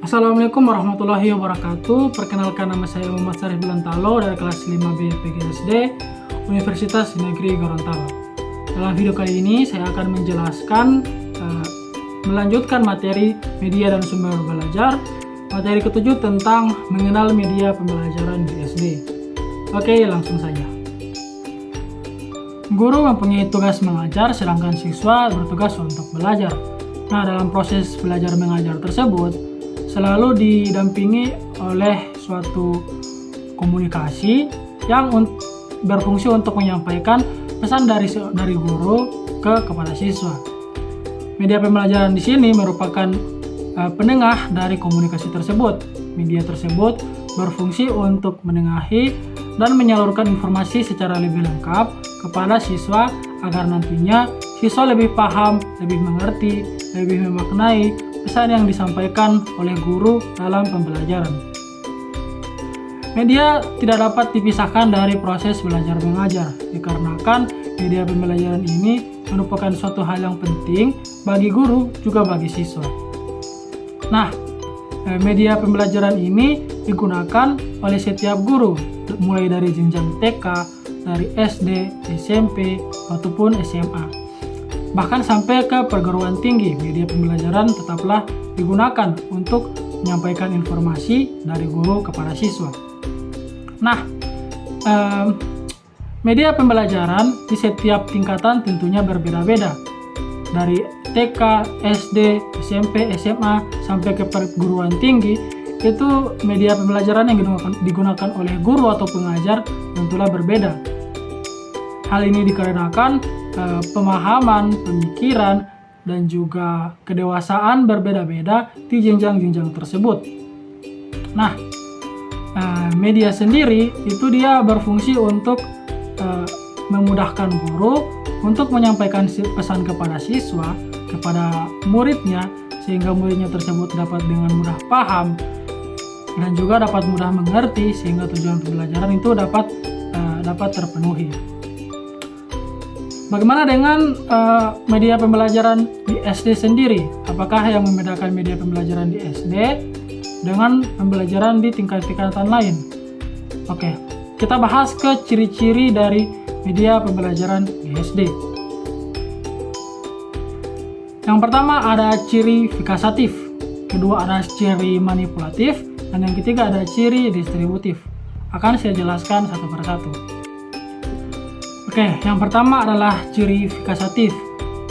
Assalamualaikum warahmatullahi wabarakatuh. Perkenalkan, nama saya Muhammad Syarif Bilantalo dari kelas 5B PGSD Universitas Negeri Gorontalo. Dalam video kali ini saya akan menjelaskan melanjutkan materi media dan sumber belajar, materi ke-7 tentang mengenal media pembelajaran di SD. Oke, langsung saja. Guru mempunyai tugas mengajar, sedangkan siswa bertugas untuk belajar. Nah, dalam proses belajar mengajar tersebut selalu didampingi oleh suatu komunikasi yang berfungsi untuk menyampaikan pesan dari guru kepada siswa. Media pembelajaran di sini merupakan penengah dari komunikasi tersebut. Media tersebut berfungsi untuk menengahi dan menyalurkan informasi secara lebih lengkap kepada siswa agar nantinya siswa lebih paham, lebih mengerti, lebih memaknai pesan yang disampaikan oleh guru dalam pembelajaran. Media tidak dapat dipisahkan dari proses belajar mengajar, dikarenakan media pembelajaran ini merupakan suatu hal yang penting bagi guru juga bagi siswa. Nah, media pembelajaran ini digunakan oleh setiap guru, mulai dari jenjang TK, dari SD, SMP, ataupun SMA. Bahkan sampai ke perguruan tinggi, media pembelajaran tetaplah digunakan untuk menyampaikan informasi dari guru kepada siswa. Nah, media pembelajaran di setiap tingkatan tentunya berbeda-beda. Dari TK, SD, SMP, SMA, sampai ke perguruan tinggi, itu media pembelajaran yang digunakan oleh guru atau pengajar tentulah berbeda. Hal ini dikarenakan pemahaman, pemikiran, dan juga kedewasaan berbeda-beda di jenjang-jenjang tersebut. Nah, media sendiri itu dia berfungsi untuk memudahkan guru untuk menyampaikan pesan kepada siswa, kepada muridnya, sehingga muridnya tersebut dapat dengan mudah paham dan juga dapat mudah mengerti, sehingga tujuan pembelajaran itu dapat terpenuhi. Bagaimana dengan media pembelajaran di SD sendiri? Apakah yang membedakan media pembelajaran di SD dengan pembelajaran di tingkatan lain? Oke, kita bahas ke ciri-ciri dari media pembelajaran di SD. Yang pertama ada ciri fikasatif, kedua ada ciri manipulatif, dan yang ketiga ada ciri distributif. Akan saya jelaskan satu persatu. Oke, yang pertama adalah ciri fikasatif.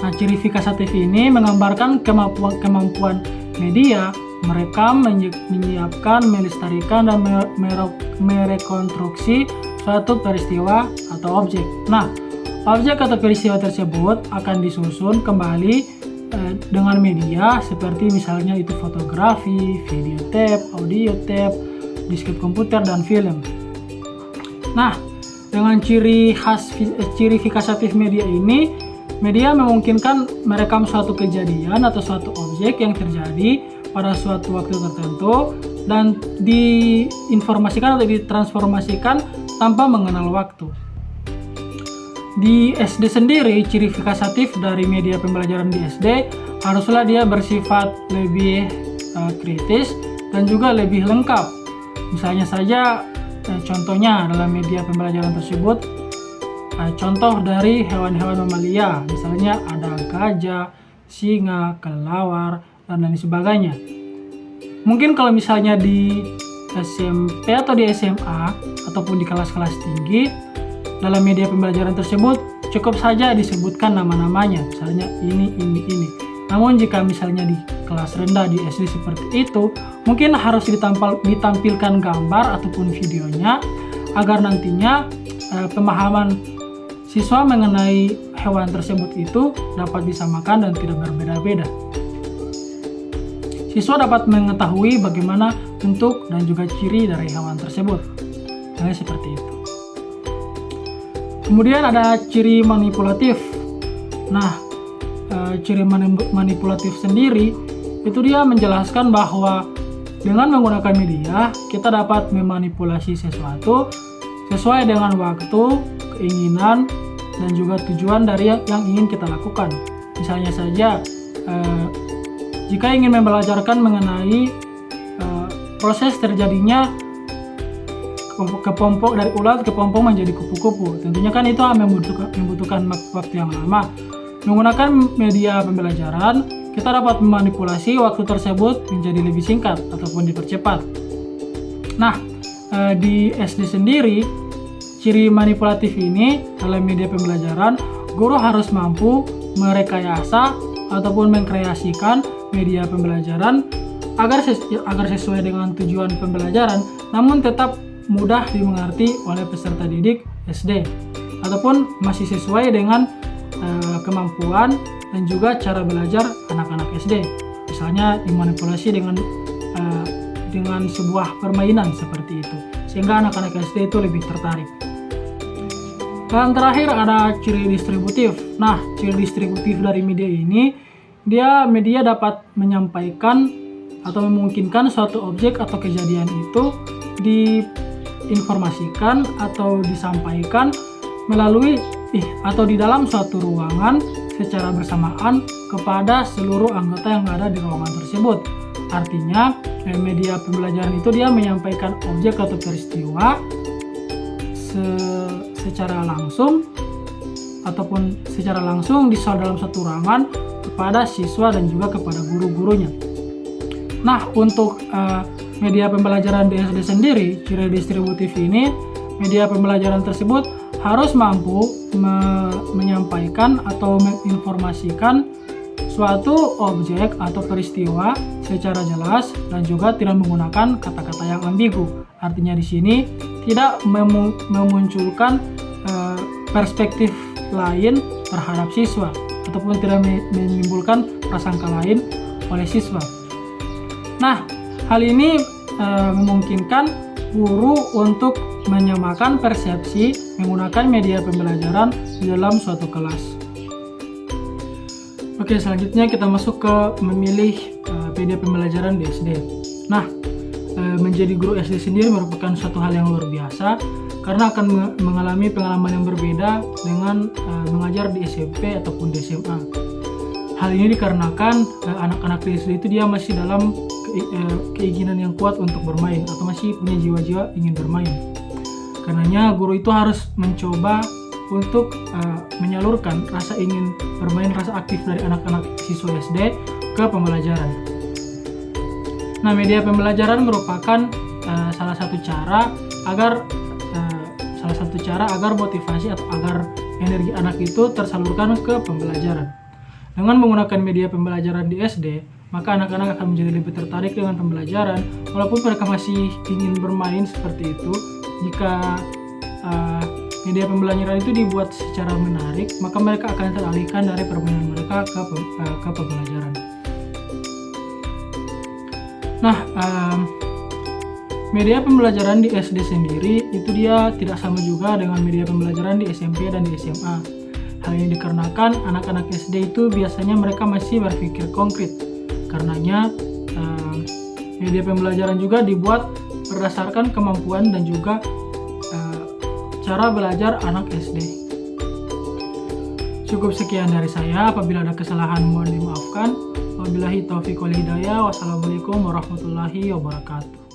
Nah, ciri fikasatif ini menggambarkan kemampuan media merekam, menyiapkan, melestarikan, dan merekonstruksi suatu peristiwa atau objek. Nah, objek atau peristiwa tersebut akan disusun kembali dengan media seperti misalnya itu fotografi, video tape, audio tape, diskret komputer, dan film. Nah, dengan ciri fikasatif media ini, media memungkinkan merekam suatu kejadian atau suatu objek yang terjadi pada suatu waktu tertentu dan diinformasikan atau ditransformasikan tanpa mengenal waktu. Di SD sendiri, ciri fikasatif dari media pembelajaran di SD haruslah dia bersifat lebih kritis dan juga lebih lengkap. Misalnya saja, contohnya dalam media pembelajaran tersebut, contoh dari hewan-hewan mamalia, misalnya ada gajah, singa, kelelawar, dan lain sebagainya. Mungkin kalau misalnya di SMP atau di SMA ataupun di kelas-kelas tinggi, dalam media pembelajaran tersebut cukup saja disebutkan nama-namanya, misalnya ini. Namun jika misalnya di kelas rendah di SD seperti itu, mungkin harus ditampilkan gambar ataupun videonya agar nantinya pemahaman siswa mengenai hewan tersebut itu dapat disamakan dan tidak berbeda-beda. Siswa dapat mengetahui bagaimana bentuk dan juga ciri dari hewan tersebut. Nah, seperti itu. Kemudian ada ciri manipulatif. Nah, ciri manipulatif sendiri itu dia menjelaskan bahwa dengan menggunakan media kita dapat memanipulasi sesuatu sesuai dengan waktu, keinginan, dan juga tujuan dari yang ingin kita lakukan. Misalnya saja jika ingin membelajarkan mengenai proses terjadinya kepompong dari ulat kepompong menjadi kupu-kupu. Tentunya kan itu membutuhkan waktu yang lama. Menggunakan media pembelajaran, kita dapat memanipulasi waktu tersebut menjadi lebih singkat ataupun dipercepat. Nah, di SD sendiri, ciri manipulatif ini dalam media pembelajaran, guru harus mampu merekayasa ataupun mengkreasikan media pembelajaran agar sesuai dengan tujuan pembelajaran, namun tetap mudah dimengerti oleh peserta didik SD ataupun masih sesuai dengan kemampuan dan juga cara belajar anak-anak SD. Misalnya dimanipulasi dengan sebuah permainan seperti itu, sehingga anak-anak SD itu lebih tertarik. Dan terakhir ada ciri distributif. Nah, ciri distributif dari media ini, media dapat menyampaikan atau memungkinkan suatu objek atau kejadian itu diinformasikan atau disampaikan melalui atau di dalam suatu ruangan secara bersamaan kepada seluruh anggota yang ada di ruangan tersebut. Artinya, media pembelajaran itu dia menyampaikan objek atau peristiwa secara langsung ataupun secara langsung di dalam satu ruangan kepada siswa dan juga kepada guru-gurunya. Nah, untuk media pembelajaran di SD sendiri, ciri distributif ini, media pembelajaran tersebut harus mampu menyampaikan atau menginformasikan suatu objek atau peristiwa secara jelas dan juga tidak menggunakan kata-kata yang ambigu. Artinya di sini tidak memunculkan perspektif lain terhadap siswa ataupun tidak menimbulkan prasangka lain oleh siswa. Nah, hal ini memungkinkan guru untuk menyamakan persepsi menggunakan media pembelajaran di dalam suatu kelas. Oke, selanjutnya kita masuk ke memilih media pembelajaran di SD. Nah, menjadi guru SD sendiri merupakan suatu hal yang luar biasa karena akan mengalami pengalaman yang berbeda dengan mengajar di SMP ataupun di SMA. Hal ini dikarenakan anak-anak di SD itu dia masih dalam keinginan yang kuat untuk bermain atau masih punya jiwa-jiwa ingin bermain. Karenanya guru itu harus mencoba untuk menyalurkan rasa ingin bermain, rasa aktif dari anak-anak siswa SD ke pembelajaran. Nah, media pembelajaran merupakan salah satu cara agar motivasi atau agar energi anak itu tersalurkan ke pembelajaran. Dengan menggunakan media pembelajaran di SD, maka anak-anak akan menjadi lebih tertarik dengan pembelajaran walaupun mereka masih ingin bermain seperti itu. Jika media pembelajaran itu dibuat secara menarik, maka mereka akan teralihkan dari permainan mereka ke pembelajaran. Nah, media pembelajaran di SD sendiri itu dia tidak sama juga dengan media pembelajaran di SMP dan di SMA. Hal ini dikarenakan anak-anak SD itu biasanya mereka masih berpikir konkret. Karenanya media pembelajaran juga dibuat berdasarkan kemampuan dan juga cara belajar anak SD. Cukup sekian dari saya. Apabila ada kesalahan mohon dimaafkan. Wabillahi taufiq wal hidayah. Wassalamualaikum warahmatullahi wabarakatuh.